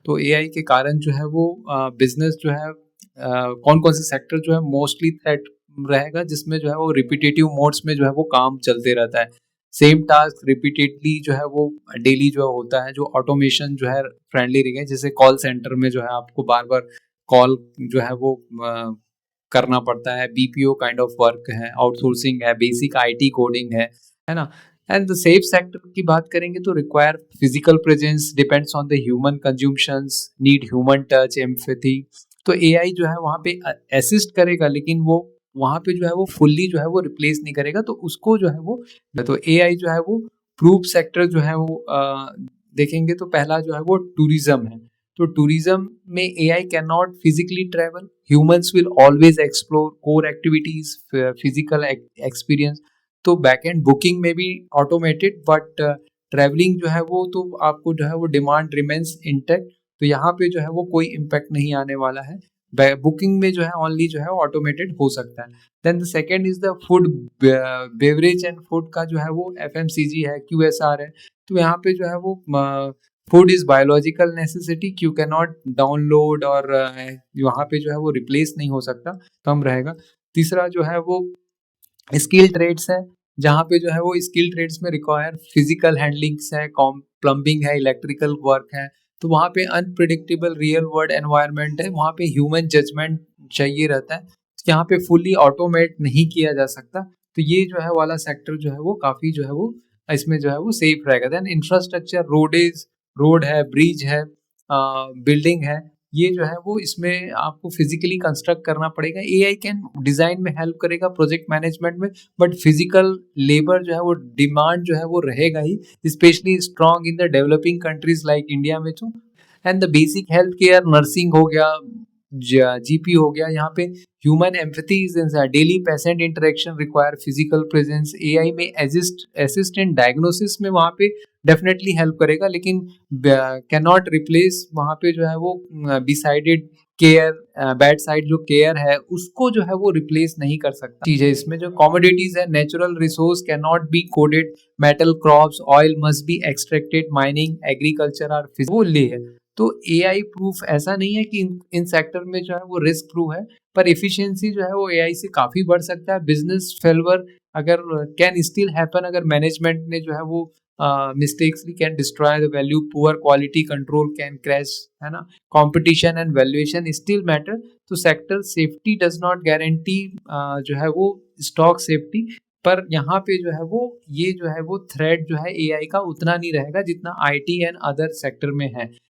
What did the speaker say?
तो एआई के कारण जो है वो बिजनेस जो है कौन कौन से सेक्टर जो है मोस्टली थ्रेट रहेगा, जिसमें जो है वो रिपीटेटिव मोड्स में जो है वो काम चलते रहता है, सेम टास्क रिपीटेडली जो है वो डेली जो होता है, जो ऑटोमेशन जो है फ्रेंडली रहेगा, जैसे कॉल सेंटर में जो है आपको बार बार कॉल जो है वो करना पड़ता है, बीपीओ काइंड ऑफ वर्क है, आउटसोर्सिंग है, बेसिक आईटी कोडिंग है ना। एंड द सेफ सेक्टर की बात करेंगे तो require physical presence, depends on the human consumptions, need human touch, empathy. तो एआई जो है वहाँ पे असिस्ट करेगा, लेकिन वो वहाँ पे जो है वो फुल्ली जो है वो रिप्लेस नहीं करेगा, तो उसको जो है वो तो एआई जो है वो प्रूफ सेक्टर जो है वो देखेंगे तो पहला जो है वो टूरिज्म है। तो टूरिज्म में AI can not physically travel, humans will always explore core activities, physical experience. तो बैक एंड बुकिंग में भी ऑटोमेटेड, बट ट्रैवलिंग जो है वो तो आपको जो है वो डिमांड रिमेन्स इंटैक्ट, तो यहाँ पे जो है वो कोई इम्पैक्ट नहीं आने वाला है। बुकिंग में जो है ओनली जो है ऑटोमेटेड हो सकता है। Then the second is the food, beverage and food का जो है वो एफएमसीजी है, क्यूएसआर है। तो यहाँ पे जो है वो food is biological necessity, you can not download, और वहाँ पे जो है वो रिप्लेस नहीं हो सकता, कम रहेगा। तीसरा जो है वो स्किल ट्रेड्स है, जहाँ पे जो है वो स्किल ट्रेड्स में रिक्वायर फिजिकल हैंडलिंग्स है, प्लम्बिंग है, इलेक्ट्रिकल वर्क है। तो वहाँ पे अनप्रिडिक्टेबल रियल वर्ल्ड एनवायरनमेंट है, वहाँ पे ह्यूमन जजमेंट चाहिए रहता है, यहाँ पे फुली ऑटोमेट नहीं किया जा सकता। तो ये जो है वाला सेक्टर जो है वो काफ़ी जो है वो इसमें जो है वो सेफ रहेगा। देन इंफ्रास्ट्रक्चर, रोड है, ब्रिज है, बिल्डिंग है, ये जो है वो इसमें आपको फिजिकली कंस्ट्रक्ट करना पड़ेगा। एआई कैन डिजाइन में हेल्प करेगा, प्रोजेक्ट मैनेजमेंट में, बट फिजिकल लेबर जो है वो डिमांड जो है वो रहेगा ही, specially strong in the developing countries like India में। तो and the basic health care, nursing हो गया, जीपी हो गया, यहाँ पे human empathy is daily patient interaction require physical presence. AI में असिस्ट इन डायग्नोसिस में वहाँ पे डेफिनेटली हेल्प करेगा, लेकिन कैन नॉट रिप्लेस वहाँ पे जो है वो बिसाइडेड केयर, बैड साइड जो केयर है उसको जो है वो रिप्लेस नहीं कर सकता। चीज है इसमें जो कॉमोडिटीज है, natural resource can not be coded, metal, crops, oil must be extracted, mining, agriculture are वो ले है। तो एआई प्रूफ ऐसा नहीं है कि इन सेक्टर में जो है वो रिस्क प्रूफ है, पर एफिशिएंसी जो है वो एआई से काफी बढ़ सकता है। बिजनेस फेलवर अगर कैन स्टिल हैपन, अगर मैनेजमेंट ने जो है वो mistakenly can destroy the value, poor quality control can crash, है ना। Competition and valuation still matter. तो sector safety does not guarantee जो है वो स्टॉक सेफ्टी, पर यहाँ पे जो है वो ये जो है वो थ्रेट जो है एआई का उतना नहीं रहेगा जितना आईटी एंड अदर सेक्टर में है।